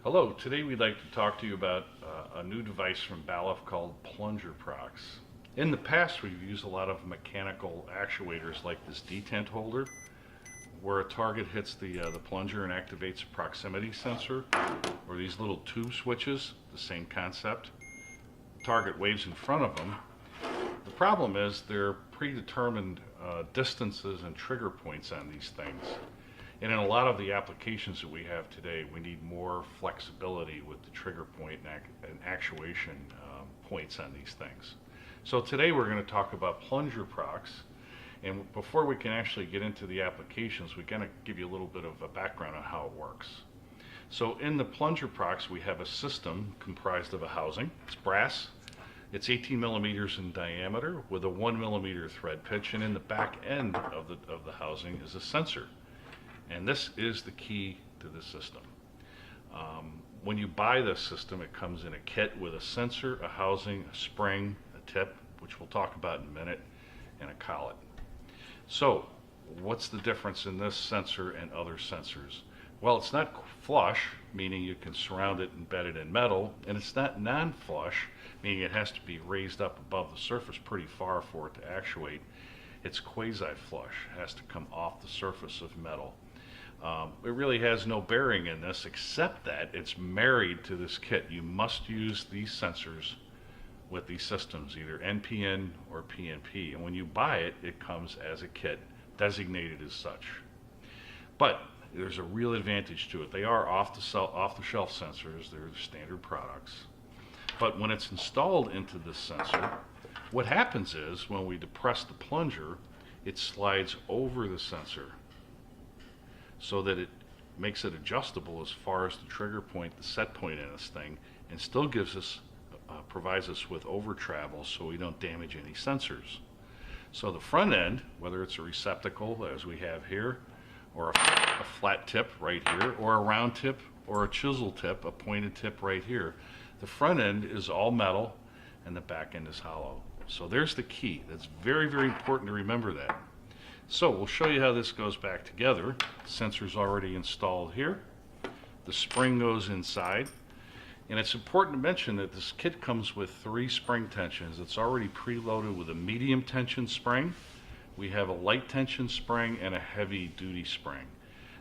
Hello, today we'd like to talk to you about a new device from Balluff called plunger procs. In the past we've used a lot of mechanical actuators like this detent holder where a target hits the plunger and activates a proximity sensor, or these little tube switches, the same concept. Target waves in front of them. The problem is they're predetermined distances and trigger points on these things. And in a lot of the applications that we have today, we need more flexibility with the trigger point and actuation points on these things. So today we're going to talk about plunger procs. And before we can actually get into the applications, we're going to give you a little bit of a background on how it works. So in the plunger procs, we have a system comprised of a housing. It's brass. It's 18 millimeters in diameter with a 1 millimeter thread pitch. And in the back end of the housing is a sensor. And this is the key to the system. When you buy this system, it comes in a kit with a sensor, a housing, a spring, a tip, which we'll talk about in a minute, and a collet. So, what's the difference in this sensor and other sensors? Well, it's not flush, meaning you can surround it embedded in metal, and it's not non-flush, meaning it has to be raised up above the surface pretty far for it to actuate. It's quasi-flush, it has to come off the surface of metal. It really has no bearing in this except that it's married to this kit. You must use these sensors with these systems, either NPN or PNP. And when you buy it, it comes as a kit, designated as such. But there's a real advantage to it. They are off-the-shelf sensors. They're standard products. But when it's installed into this sensor, what happens is when we depress the plunger, it slides over the sensor, so that it makes it adjustable as far as the trigger point, the set point in this thing, and still gives us, provides us with over travel so we don't damage any sensors. So the front end, whether it's a receptacle as we have here, or a flat tip right here, or a round tip, or a chisel tip, a pointed tip right here, the front end is all metal and the back end is hollow. So there's the key. That's very, very important to remember that. So we'll show you how this goes back together. The sensor's already installed here. The spring goes inside. And it's important to mention that this kit comes with 3 spring tensions. It's already preloaded with a medium tension spring. We have a light tension spring and a heavy duty spring.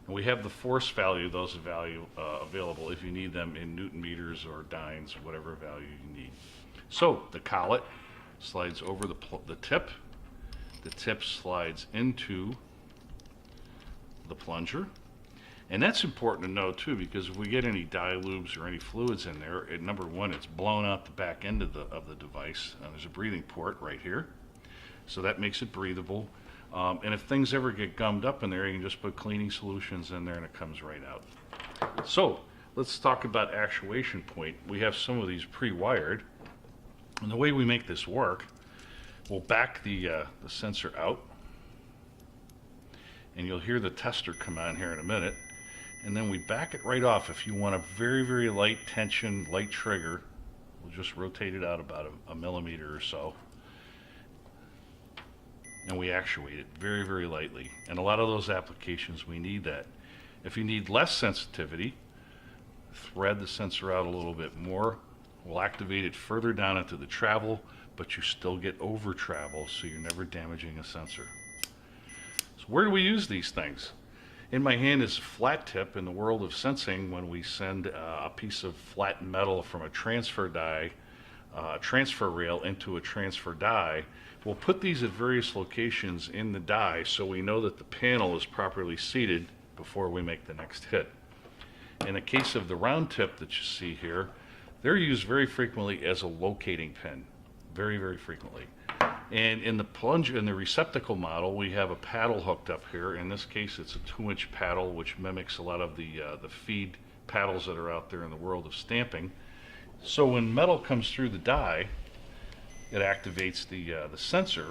And we have the force value, those available if you need them in Newton meters or dynes, whatever value you need. So the collet slides over the tip. The tip slides into the plunger. And that's important to know too, because if we get any dye lubes or any fluids in there, number one, it's blown out the back end of the device. There's a breathing port right here. So that makes it breathable. And if things ever get gummed up in there, you can just put cleaning solutions in there and it comes right out. So let's talk about actuation point. We have some of these pre-wired. And the way we make this work, we'll back the sensor out, and you'll hear the tester come on here in a minute, and then we back it right off. If you want a very, very light tension, light trigger, we'll just rotate it out about a millimeter or so, and we actuate it very, very lightly. And a lot of those applications, we need that. If you need less sensitivity, thread the sensor out a little bit more. We'll activate it further down into the travel, but you still get over travel, so you're never damaging a sensor. So where do we use these things? In my hand is a flat tip. In the world of sensing, when we send a piece of flat metal from a transfer die, transfer rail into a transfer die, we'll put these at various locations in the die so we know that the panel is properly seated before we make the next hit. In the case of the round tip that you see here, they're used very frequently as a locating pin. Very, very frequently. And in the plunger, in the receptacle model, we have a paddle hooked up here. In this case, it's a 2-inch paddle, which mimics a lot of the feed paddles that are out there in the world of stamping. So when metal comes through the die, it activates the sensor,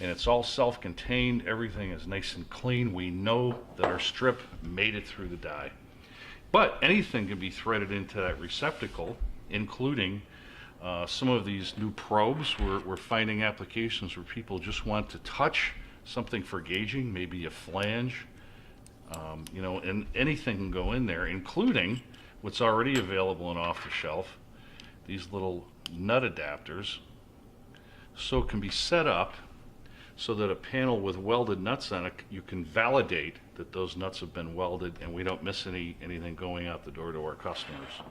and it's all self-contained. Everything is nice and clean. We know that our strip made it through the die. But anything can be threaded into that receptacle, including some of these new probes. We're finding applications where people just want to touch something for gauging, maybe a flange, and anything can go in there, including what's already available and off the shelf, these little nut adapters, so it can be set up so that a panel with welded nuts on it, you can validate that those nuts have been welded and we don't miss anything going out the door to our customers.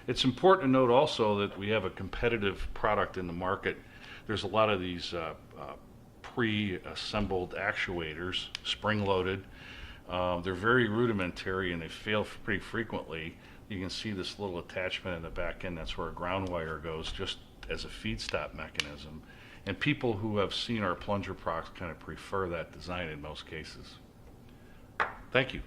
It's important to note also that we have a competitive product in the market. There's a lot of these pre-assembled actuators, spring-loaded. They're very rudimentary and they fail pretty frequently. You can see this little attachment in the back end. That's where a ground wire goes, just as a feed stop mechanism. And people who have seen our plunger procs kind of prefer that design in most cases. Thank you.